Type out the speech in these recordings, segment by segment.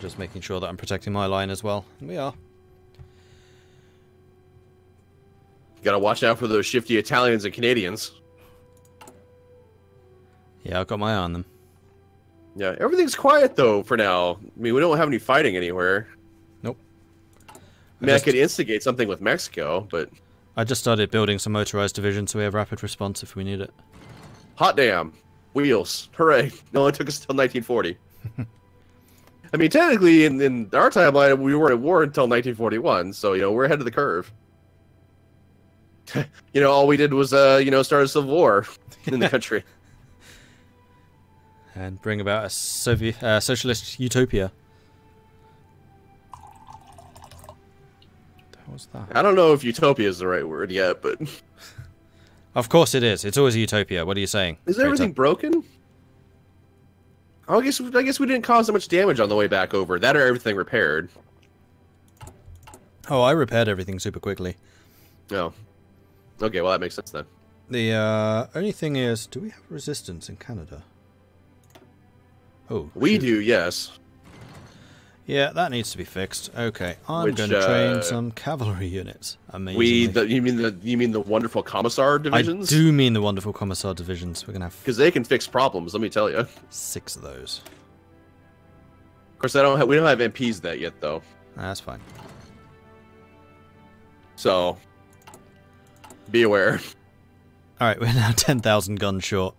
just making sure that I'm protecting my line as well. And we are. Gotta watch out for those shifty Italians and Canadians. Yeah, I've got my eye on them. Yeah, everything's quiet though for now. I mean, we don't have any fighting anywhere. Nope. I mean, I could instigate something with Mexico, but... I just started building some motorized divisions so we have rapid response if we need it. Hot damn. Wheels. Hooray. No, it took us until 1940. I mean, technically, in our timeline, we weren't at war until 1941, so, you know, we're ahead of the curve. You know, all we did was, you know, start a civil war in the country. And bring about a socialist utopia. What's that? I don't know if utopia is the right word yet, but... Of course it is. It's always a utopia. What are you saying? Is everything broken? Oh, I guess we didn't cause that much damage on the way back over. That or everything repaired. Oh, I repaired everything super quickly. Oh. Okay, well that makes sense then. The only thing is, do we have resistance in Canada? Oh, we do, yes. Yeah, that needs to be fixed. Okay, I'm going to train some cavalry units. Amazing. You mean the wonderful commissar divisions? I do mean the wonderful commissar divisions. We're gonna have because they can fix problems. Let me tell you. 6 of those. Of course, we don't have MPs that yet though. That's fine. So, be aware. All right, we're now 10,000 guns short.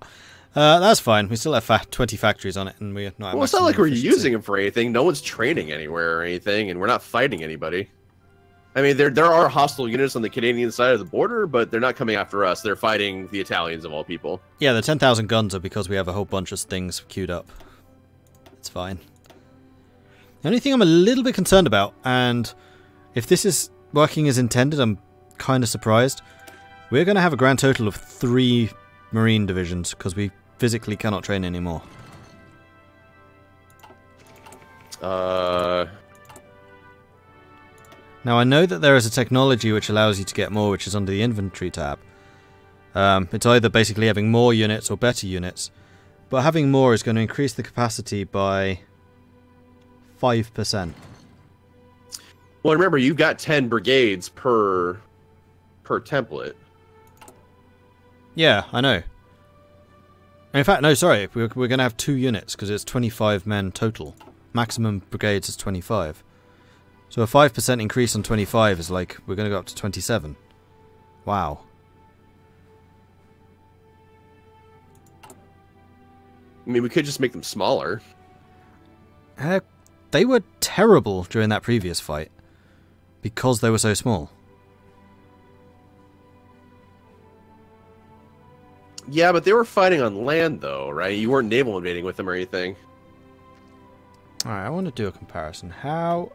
That's fine. We still have 20 factories on it, and we're not. Well, it's not like we're using them for anything. No one's training anywhere or anything, and we're not fighting anybody. I mean, there are hostile units on the Canadian side of the border, but they're not coming after us. They're fighting the Italians of all people. Yeah, the 10,000 guns are because we have a whole bunch of things queued up. It's fine. The only thing I'm a little bit concerned about, and if this is working as intended, I'm kind of surprised. We're going to have a grand total of 3 Marine divisions because we physically cannot train anymore. Now I know that there is a technology which allows you to get more, which is under the inventory tab. It's either basically having more units or better units, but having more is going to increase the capacity by 5%. Well, remember, you've got 10 brigades per template. Yeah, I know. In fact, no, sorry, we're going to have 2 units because it's 25 men total. Maximum brigades is 25. So a 5% increase on 25 is like, we're going to go up to 27. Wow. I mean, we could just make them smaller. They were terrible during that previous fight because they were so small. Yeah, but they were fighting on land, though, right? You weren't naval invading with them or anything. Alright, I want to do a comparison. How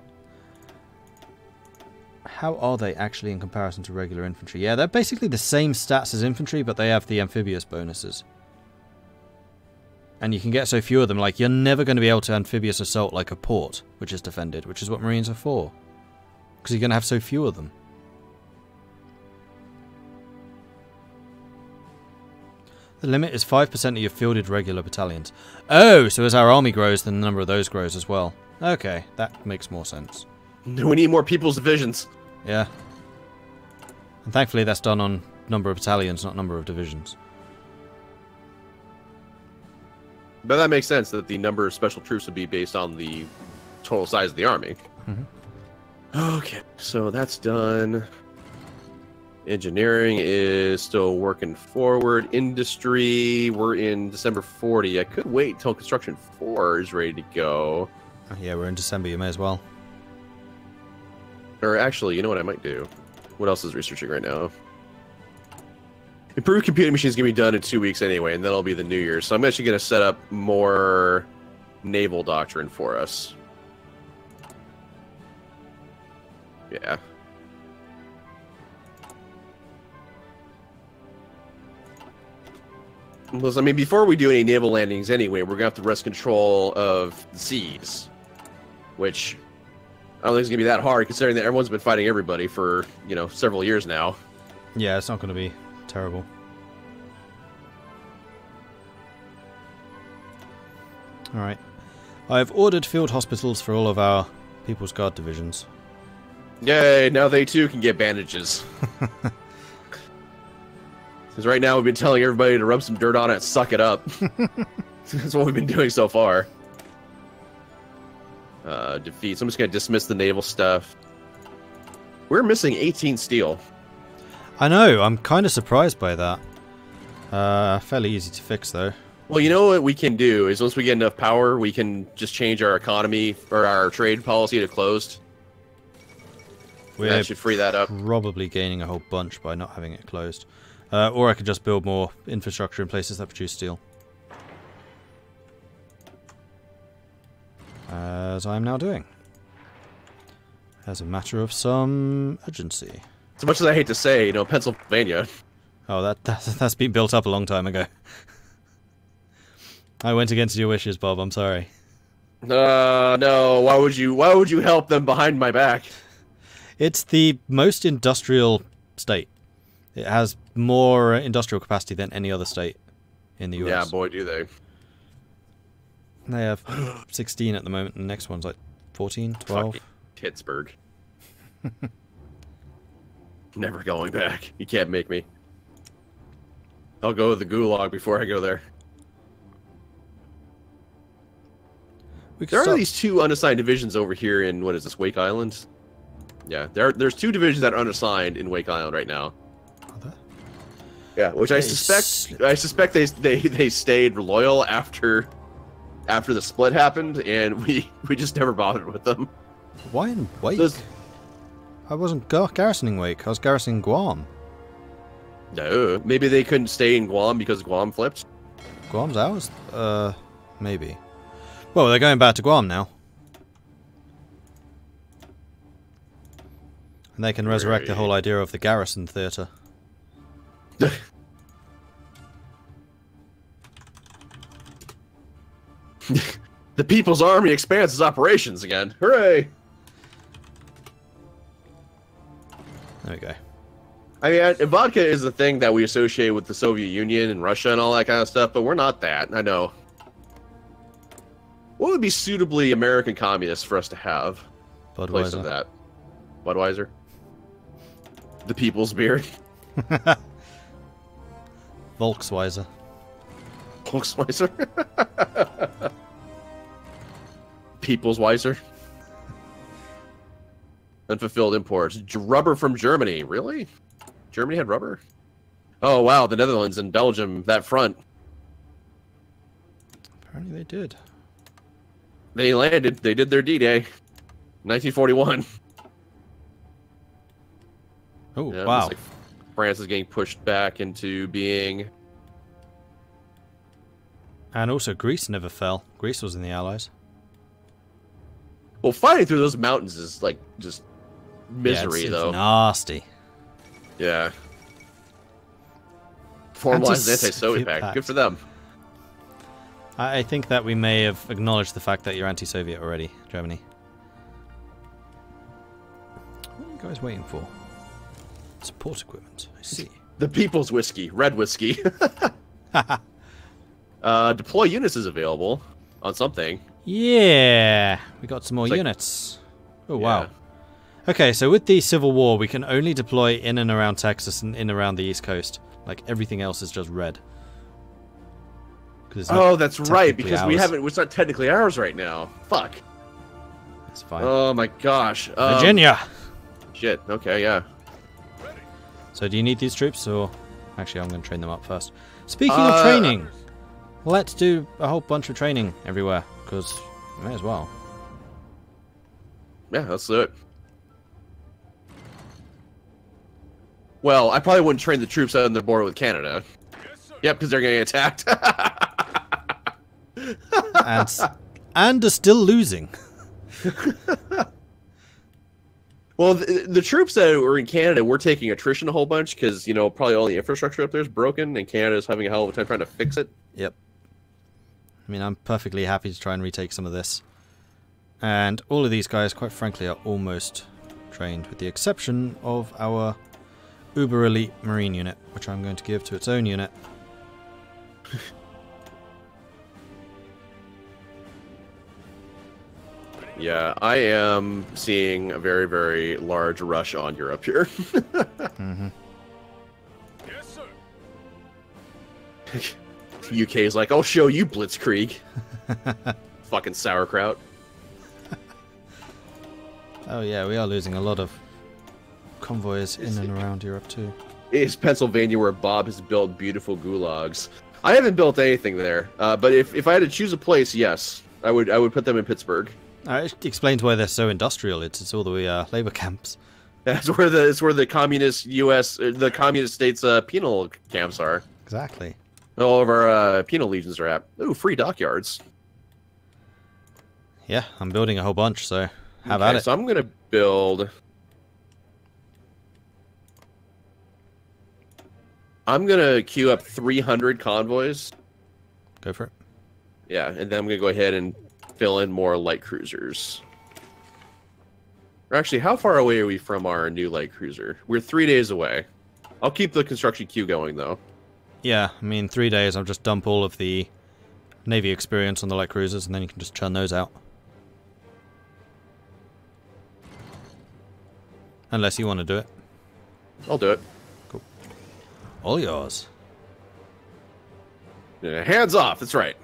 are they actually in comparison to regular infantry? Yeah, they're basically the same stats as infantry, but they have the amphibious bonuses. And you can get so few of them, like, you're never going to be able to amphibious assault like a port, which is defended, which is what Marines are for. Because you're going to have so few of them. The limit is 5% of your fielded regular battalions. Oh, so as our army grows, then the number of those grows as well. Okay, that makes more sense. We need more people's divisions. Yeah. And thankfully that's done on number of battalions, not number of divisions. But that makes sense that the number of special troops would be based on the total size of the army. Mm-hmm. Okay, so that's done. Engineering is still working forward. Industry, we're in December 40. I could wait until Construction 4 is ready to go. Yeah, we're in December, you may as well. Or actually, you know what I might do? What else is researching right now? Improved computing machines can be done in 2 weeks anyway, and that'll be the New Year. So I'm actually going to set up more naval doctrine for us. Yeah. Because, I mean, before we do any naval landings anyway, we're going to have to wrest control of the seas. Which, I don't think it's going to be that hard, considering that everyone's been fighting everybody for, you know, several years now. Yeah, it's not going to be terrible. Alright. I've ordered field hospitals for all of our People's Guard divisions. Yay, now they too can get bandages. Because right now we've been telling everybody to rub some dirt on it and suck it up. That's what we've been doing so far. Defeat. So I'm just going to dismiss the naval stuff. We're missing 18 steel. I know, I'm kind of surprised by that. Fairly easy to fix, though. Well, you know what we can do is once we get enough power, we can just change our economy or our trade policy to closed. That should free that up. Probably gaining a whole bunch by not having it closed. Or I could just build more infrastructure in places that produce steel. As I am now doing. As a matter of some urgency. As much as I hate to say, you know, Pennsylvania. Oh, that's been built up a long time ago. I went against your wishes, Bob. I'm sorry. No. Why would you help them behind my back? It's the most industrial state. It has more industrial capacity than any other state in the US. Yeah, boy, do they. They have 16 at the moment, and the next one's like 14, 12. Fucking Pittsburgh. Never going back. You can't make me. I'll go to the gulag before I go there. There are these two unassigned divisions over here in, what is this, Wake Island? Yeah, there's two divisions that are unassigned in Wake Island right now. Yeah, which I suspect they stayed loyal after the split happened, and we just never bothered with them. Why in Wake? I wasn't garrisoning Wake. I was garrisoning Guam. No, maybe they couldn't stay in Guam because Guam flipped. Guam's ours? Maybe. Well, they're going back to Guam now. And they can resurrect the whole idea of the garrison theatre. The People's Army expands its operations again. Hooray! There we go. I mean, vodka is the thing that we associate with the Soviet Union and Russia and all that kind of stuff, but we're not that. I know. What would be suitably American communist for us to have? Budweiser. Place of that. Budweiser. The People's Beer. Volksweiser. Volksweiser. People's Weiser. Unfulfilled imports. Rubber from Germany. Really? Germany had rubber? Oh, wow. The Netherlands and Belgium, that front. Apparently they did. They landed. They did their D-Day. 1941. Oh, yeah, wow. Like France is getting pushed back into being... And also Greece never fell. Greece was in the Allies. Well, fighting through those mountains is, like, just misery, it's though. Nasty. Yeah. Formalized anti-Soviet pact. Good for them. I think that we may have acknowledged the fact that you're anti-Soviet already, Germany. What are you guys waiting for? Support equipment. I see. The People's Whiskey. Red whiskey. Deploy units is available on something. Yeah. We got some more units. Oh, wow. Okay, so with the Civil War, we can only deploy in and around Texas and in around the East Coast. Like, everything else is just red. Oh, that's right, because it's not technically ours right now. Fuck. That's fine. Oh my gosh. Virginia! Shit, okay, yeah. So do you need these troops, or... Actually, I'm going to train them up first. Speaking of training, let's do a whole bunch of training everywhere, because we may as well. Yeah, let's do it. Well, I probably wouldn't train the troops out on the border with Canada. Yep, because they're getting attacked. and are still losing. Well, the troops that were in Canada, we're taking attrition a whole bunch because, you know, probably all the infrastructure up there is broken and Canada's having a hell of a time trying to fix it. Yep. I mean, I'm perfectly happy to try and retake some of this. And all of these guys, quite frankly, are almost trained, with the exception of our uber elite marine unit, which I'm going to give to its own unit. Yeah, I am seeing a very, very large rush on Europe here. Mm-hmm. Yes, sir. UK is like, I'll show you Blitzkrieg. Fucking sauerkraut. Oh yeah, we are losing a lot of convoys in and around Europe too. Is Pennsylvania where Bob has built beautiful gulags? I haven't built anything there, but if I had to choose a place, yes, I would put them in Pittsburgh. It explains why they're so industrial. It's all the labor camps. That's where the communist the communist states penal camps are. Exactly. All of our penal legions are at. Ooh, free dockyards. Yeah, I'm building a whole bunch, so have at it. So I'm gonna build. I'm gonna queue up 300 convoys. Go for it. Yeah, and then I'm gonna go ahead and fill in more light cruisers. Or actually, how far away are we from our new light cruiser? We're 3 days away. I'll keep the construction queue going, though. Yeah, I mean, 3 days, I'll just dump all of the Navy experience on the light cruisers, and then you can just churn those out. Unless you want to do it. I'll do it. Cool. All yours. Yeah, hands off, that's right.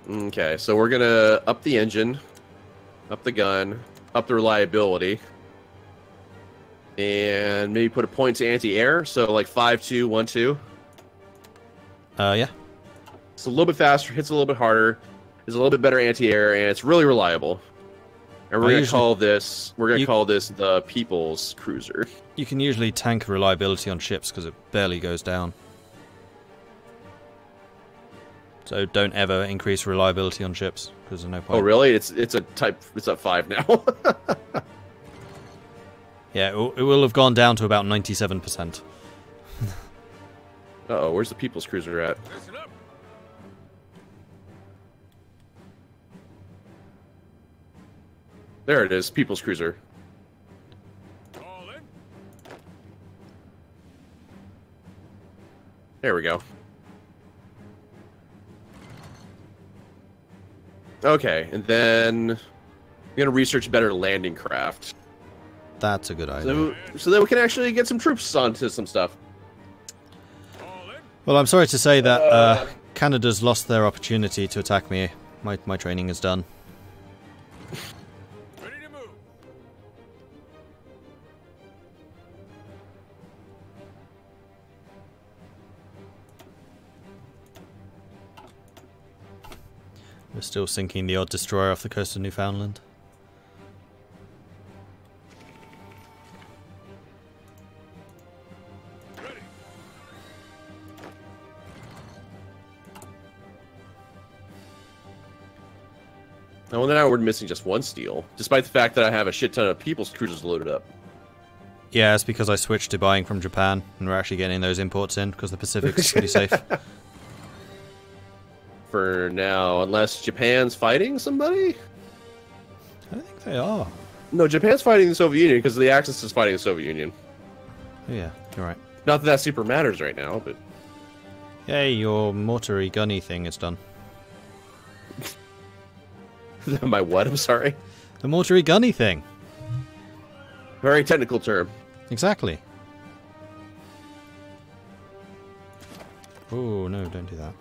Okay, so we're gonna up the engine, up the gun, up the reliability, and maybe put a point to anti-air, so like 5-2-1-2. Yeah. It's a little bit faster, hits a little bit harder, is a little bit better anti-air, and it's really reliable. And we're gonna call this the People's Cruiser. You can usually tank reliability on ships because it barely goes down. So don't ever increase reliability on ships because there's no point. Oh really? It's at 5 now. Yeah, it will have gone down to about 97%. Uh-oh, where's the People's Cruiser at? Listen up. There it is, People's Cruiser. All in. There we go. Okay, and then I'm gonna research better landing craft. That's a good idea. So that we can actually get some troops onto some stuff. All in. Well, I'm sorry to say that Canada's lost their opportunity to attack me. My training is done. Ready to move. We're still sinking the odd destroyer off the coast of Newfoundland. Ready. Now, now we're missing just one steel, despite the fact that I have a shit ton of People's Cruisers loaded up. Yeah, it's because I switched to buying from Japan, and we're actually getting those imports in because the Pacific's pretty safe. For now, unless Japan's fighting somebody? I don't think they are. No, Japan's fighting the Soviet Union because the Axis is fighting the Soviet Union. Oh, yeah, you're right. Not that that super matters right now, but... Yay, your mortary gunny thing is done. My what? I'm sorry. The mortary gunny thing. Very technical term. Exactly. Oh, no, don't do that.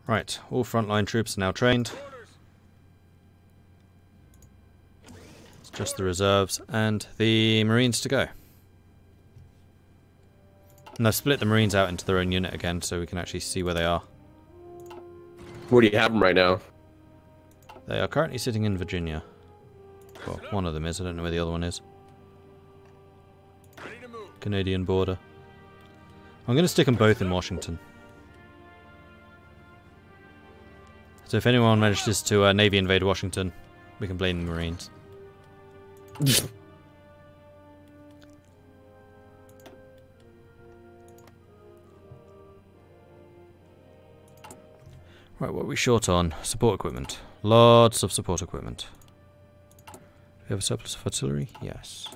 Right, all frontline troops are now trained. It's just the reserves and the Marines to go. And I've split the Marines out into their own unit again so we can actually see where they are. Where do you have them right now? They are currently sitting in Virginia. Well, one of them is, I don't know where the other one is. Ready to move. Canadian border. I'm going to stick them both in Washington. So if anyone manages to Navy invade Washington, we can blame the Marines. Right, what are we short on? Support equipment. Lots of support equipment. We have a surplus of artillery? Yes.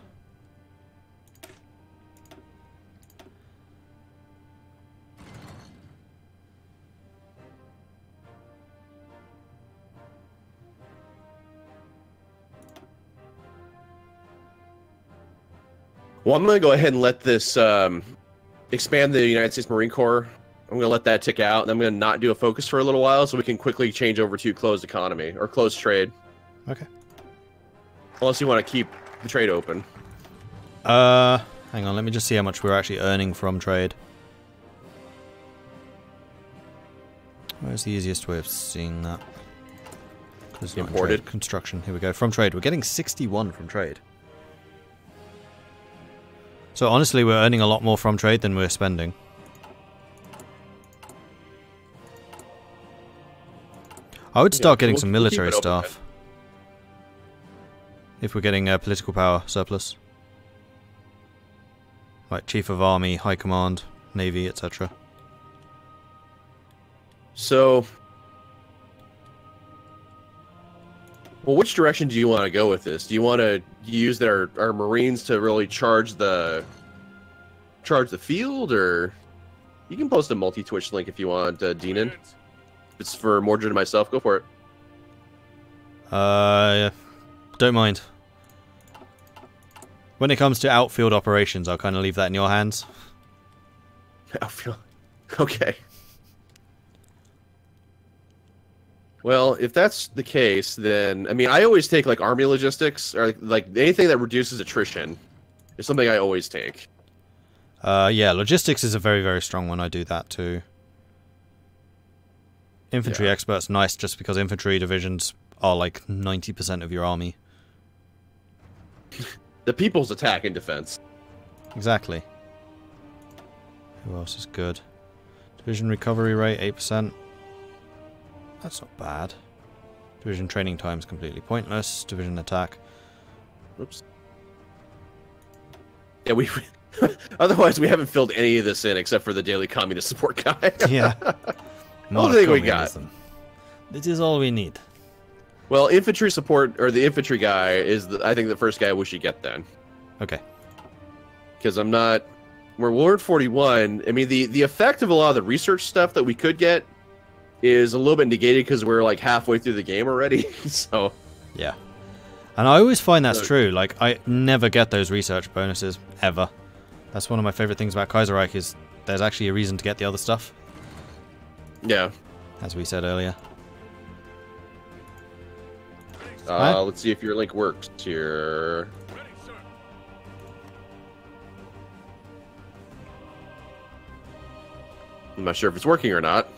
Well, I'm going to go ahead and let this expand the United States Marine Corps. I'm going to let that tick out, and I'm going to not do a focus for a little while so we can quickly change over to closed economy or closed trade. Okay. Unless you want to keep the trade open. Hang on, let me just see how much we're actually earning from trade. Where's the easiest way of seeing that? Imported. Construction, here we go. From trade, we're getting 61 from trade. So honestly, we're earning a lot more from trade than we're spending. I would start getting some military stuff. If we're getting a political power surplus. Like Chief of Army, High Command, Navy, etc. So, well, which direction do you want to go with this? Do you want to use our Marines to really charge the field, or you can post a multi-Twitch link if you want, Deanon. If it's for Mordred and myself, go for it. Don't mind. When it comes to outfield operations, I'll kind of leave that in your hands. Outfield. Okay. Well, if that's the case, then I mean, I always take like army logistics or like anything that reduces attrition is something I always take. Yeah, logistics is a very, very strong one. I do that too. Infantry expert's nice just because infantry divisions are like 90% of your army. The people's attack and defense. Exactly. Who else is good? Division recovery rate, 8%. That's not bad. Division training time is completely pointless. Division attack. Oops. Yeah, we... Otherwise, we haven't filled any of this in except for the daily communist support guy. Yeah. What thing we got? This is all we need. Well, infantry support, or the infantry guy, is, I think, the first guy we should get then. Okay. Because I'm not... We're at 41. I mean, the effect of a lot of the research stuff that we could get is a little bit negated because we're like halfway through the game already. So... Yeah. And I always find that's true. Like, I never get those research bonuses, ever. That's one of my favorite things about Kaiserreich is there's actually a reason to get the other stuff. Yeah. As we said earlier. Let's see if your link works here. Ready, sir. I'm not sure if it's working or not.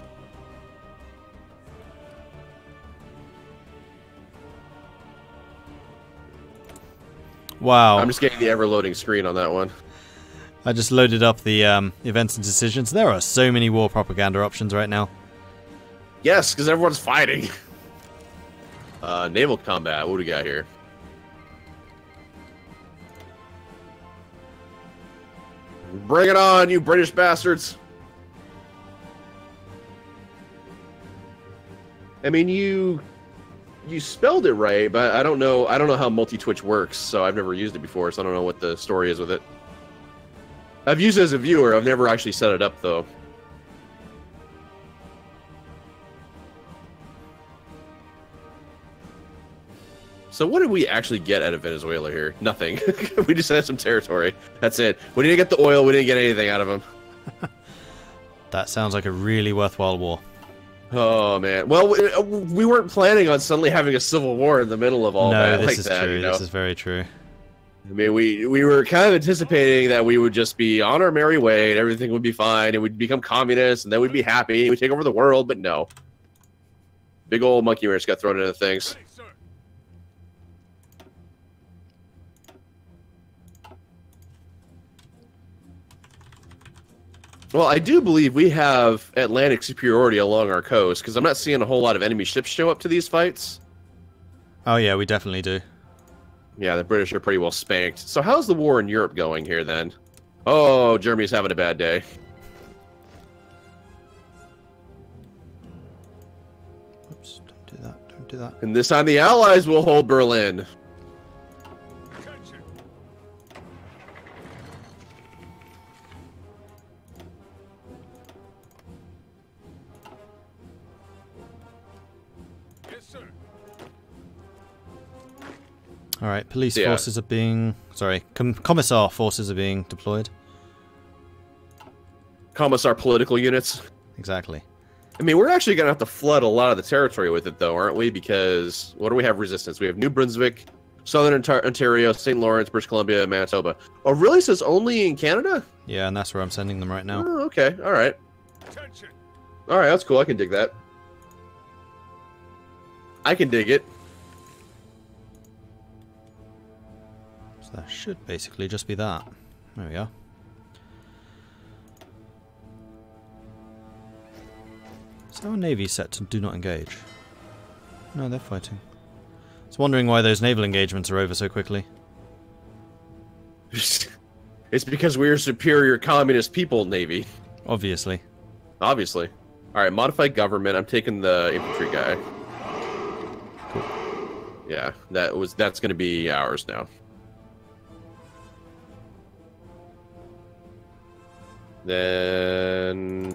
Wow. I'm just getting the ever-loading screen on that one. I just loaded up the events and decisions. There are so many war propaganda options right now. Yes, because everyone's fighting. Naval combat. What do we got here? Bring it on, you British bastards! I mean, you spelled it right, but I don't know how multi-Twitch works, so I've never used it before, so I don't know what the story is with it. I've used it as a viewer. I've never actually set it up though. So what did we actually get out of Venezuela here? Nothing. We just had some territory. That's it. We didn't get the oil. We didn't get anything out of them. That sounds like a really worthwhile war. Oh, man. Well, we weren't planning on suddenly having a civil war in the middle of all that. No, this like is that, true. you know? This is very true. I mean, we were kind of anticipating that we would just be on our merry way and everything would be fine and we'd become communists and then we'd be happy and we'd take over the world, but no. Big old monkey wrench got thrown into things. Ready, sir. Well, I do believe we have Atlantic superiority along our coast, because I'm not seeing a whole lot of enemy ships show up to these fights. Oh yeah, we definitely do. Yeah, the British are pretty well spanked. So how's the war in Europe going here, then? Oh, Germany's having a bad day. Oops, don't do that, don't do that. And this time the Allies will hold Berlin. Attention. Yes, sir. Alright, police Yeah. forces are being... Sorry, commissar forces are being deployed. Commissar political units. Exactly. I mean, we're actually going to have to flood a lot of the territory with it, though, aren't we? Because what do we have resistance? We have New Brunswick, Southern Ontario, St. Lawrence, British Columbia, Manitoba. Oh, really? So it's only in Canada? Yeah, and that's where I'm sending them right now. Oh, okay. All right. Attention. All right, that's cool. I can dig that. I can dig it. So that should basically just be that. There we are. So our Navy set to do not engage. No, they're fighting. I was wondering why those naval engagements are over so quickly. It's because we're superior communist people, Navy. Obviously. Obviously. All right, modified government. I'm taking the infantry guy. Cool. Yeah, that's going to be ours now. Then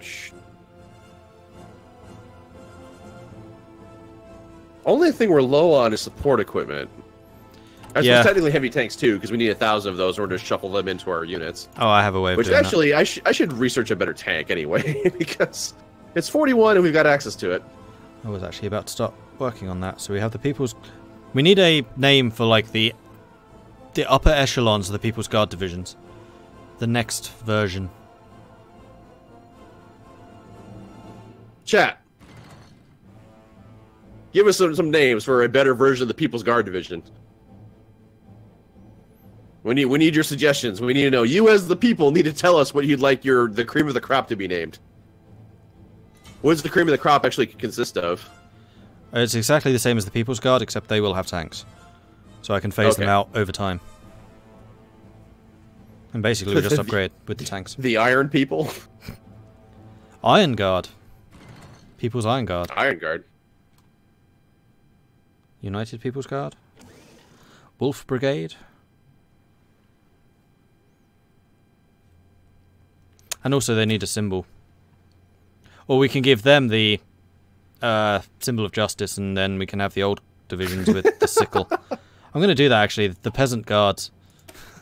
only thing we're low on is support equipment. I suppose technically heavy tanks too, because we need 1,000 of those in order to shuffle them into our units. Oh, I have a way of Which doing actually, I should research a better tank anyway, because it's 41 and we've got access to it. that. I was actually about to start working on that. So we have the People's... We need a name for, like, the upper echelons of the People's Guard divisions. The next version. Chat. Give us some names for a better version of the People's Guard division. We need your suggestions. We need to know. You as the people need to tell us what you'd like the cream of the crop to be named. What does the cream of the crop actually consist of? It's exactly the same as the People's Guard, except they will have tanks. So I can phase them out over time. And basically we just upgrade with the tanks. The Iron People? Iron Guard. People's Iron Guard. Iron Guard. United People's Guard. Wolf Brigade. And also they need a symbol. Or we can give them the symbol of justice, and then we can have the old divisions with the sickle. I'm going to do that, actually. The Peasant Guards.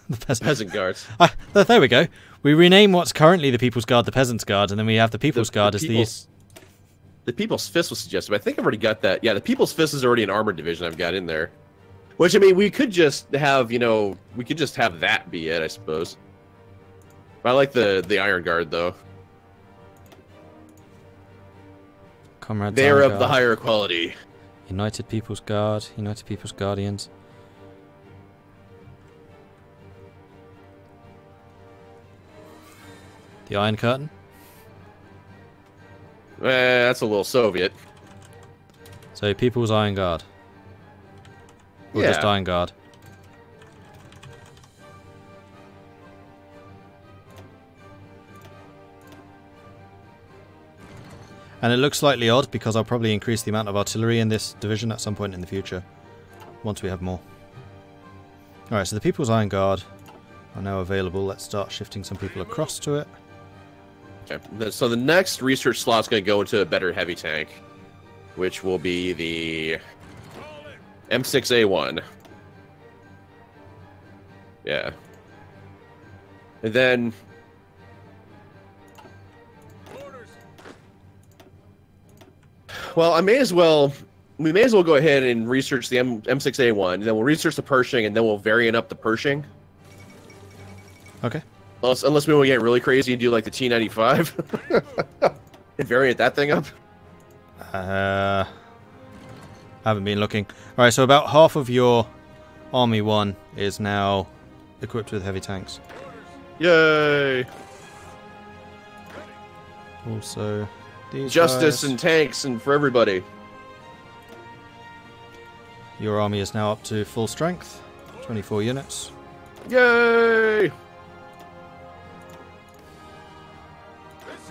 The Peasant Guards. There we go. We rename what's currently the People's Guard the Peasants Guard, and then we have the People's Guard as these. The People's Fist was suggested, but I think I've already got that. Yeah, the People's Fist is already an armored division I've got in there. Which, I mean, we could just have, we could just have that be it, I suppose. But I like the Iron Guard, though. Comrades They're Iron of the Guard. higher quality. United People's Guard, United People's Guardians. The Iron Curtain. That's a little Soviet. So People's Iron Guard. Or just Yeah. Iron Guard. And it looks slightly odd because I'll probably increase the amount of artillery in this division at some point in the future. Once we have more. Alright, so the People's Iron Guard are now available. Let's start shifting some people across to it. Okay. So the next research slot's going to go into a better heavy tank, which will be the M6A1. Yeah. And then... Well, we may as well go ahead and research the M6A1, and then we'll research the Pershing, and then we'll variant up the Pershing. Okay. Unless we want to get really crazy and do like the T-95 and variant that thing up. Haven't been looking. Alright, so about half of your Army 1 is now equipped with heavy tanks. Yay! Also, these Justice guys. and tanks and for everybody. Your army is now up to full strength. 24 units. Yay! Listen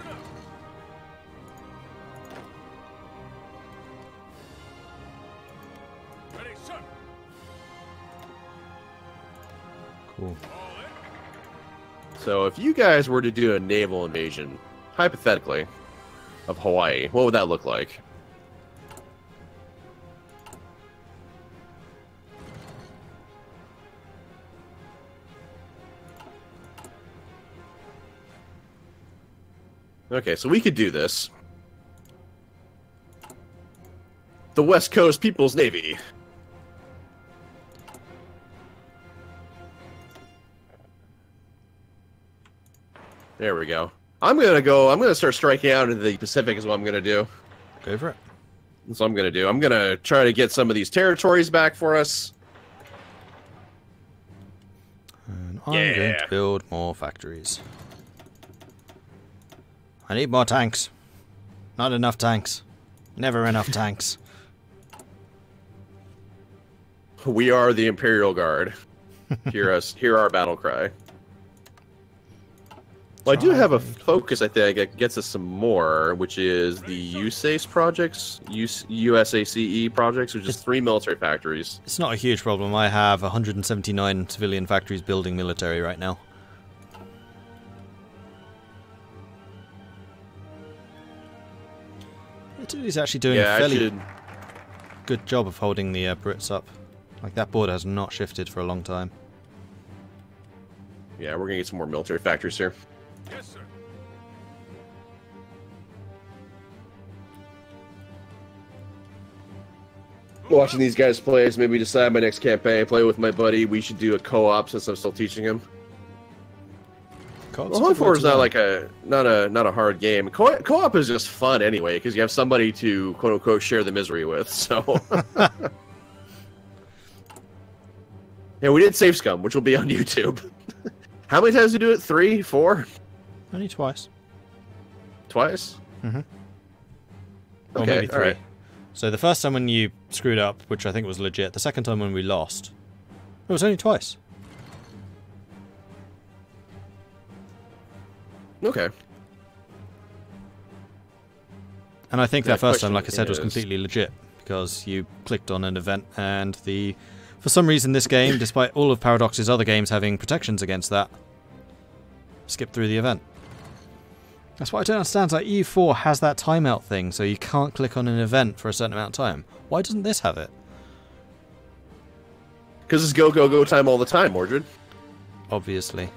up. Ready, sir. Cool. All in. So if you guys were to do a naval invasion, hypothetically, of Hawaii, what would that look like? Okay, so we could do this. The West Coast People's Navy. There we go. I'm gonna start striking out into the Pacific is what I'm gonna do. Go for it. That's what I'm gonna do. I'm gonna try to get some of these territories back for us. And I'm going to build more factories. I need more tanks. Not enough tanks. Never enough tanks. We are the Imperial Guard. Hear our battle cry. Well, I do have a focus, I think, that gets us some more, which is the USACE projects, USACE projects, which is 3 military factories. It's not a huge problem. I have 179 civilian factories building military right now. Italy's actually doing a fairly good job of holding the Brits up. Like, that border has not shifted for a long time. Yeah, we're gonna get some more military factories here. Yes, sir. Watching these guys play has made me decide my next campaign. Play with my buddy. We should do a co-op since I'm still teaching him. Well, Hunt for is not like not a hard game. Co-op is just fun anyway because you have somebody to quote unquote share the misery with. So yeah, we did Save Scum, which will be on YouTube. How many times did you do it? 3, 4? Only twice. Twice? Mm-hmm. Okay, or maybe 3. All right. So the first time when you screwed up, which I think was legit. The second time when we lost, it was only twice. Okay. And I think that first time, like I said, is was completely legit because you clicked on an event and for some reason this game, despite all of Paradox's other games having protections against that, skipped through the event. That's what I don't understand. Like EU4 has that timeout thing, so you can't click on an event for a certain amount of time. Why doesn't this have it? Because it's go, go, go time all the time, Mordred. Obviously.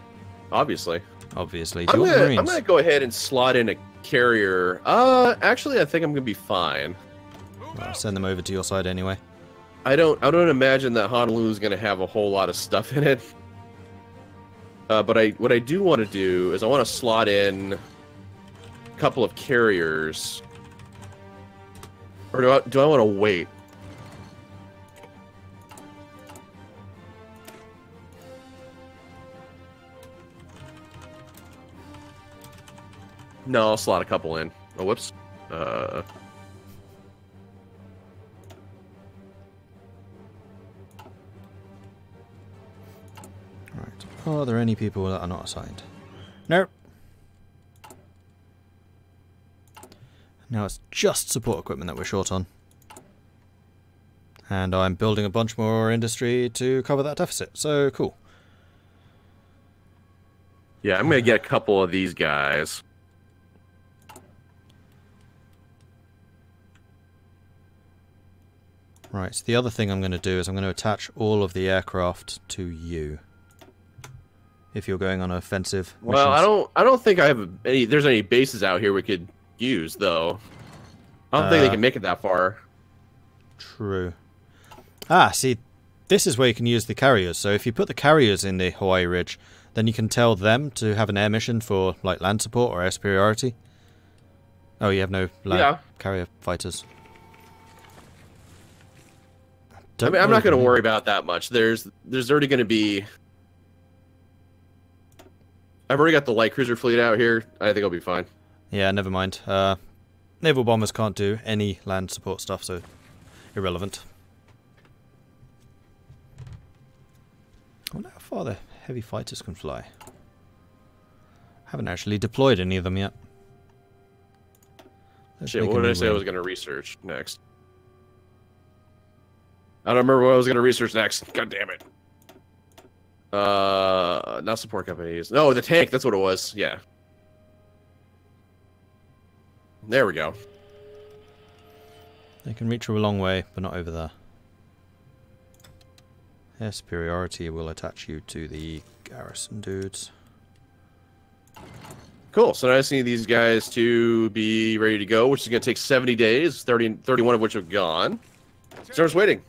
Obviously. Obviously. I'm gonna go ahead and slot in a carrier. Actually, I think I'm gonna be fine. I'll send them over to your side anyway. I don't imagine that Honolulu's gonna have a whole lot of stuff in it. But what I do want to do is I want to slot in a couple of carriers. Or do I want to wait? No, I'll slot a couple in. Oh, whoops. Right. Are there any people that are not assigned? Nope. Now it's just support equipment that we're short on. And I'm building a bunch more industry to cover that deficit. So, cool. Yeah, I'm going to get a couple of these guys. Right, so the other thing I'm going to do is I'm going to attach all of the aircraft to you. If you're going on offensive missions. Well, I don't think there's any bases out here we could use though. I don't think they can make it that far. True. Ah, see, this is where you can use the carriers. So if you put the carriers in the Hawaii Ridge, then you can tell them to have an air mission for like land support or air superiority. Oh, you have no carrier fighters. I mean, I'm not going to worry about that much. There's already going to be. I've already got the light cruiser fleet out here. I think I'll be fine. Yeah, never mind. Naval bombers can't do any land support stuff, so irrelevant. I wonder how far the heavy fighters can fly. Haven't actually deployed any of them yet. Shit, what did I say I was going to research next? I don't remember what I was going to research next. God damn it. Not support companies. No, the tank. That's what it was. Yeah. There we go. They can reach a long way, but not over there. Air superiority will attach you to the garrison dudes. Cool. So now I just need these guys to be ready to go, which is going to take 70 days, 31 of which are gone. So I'm just waiting.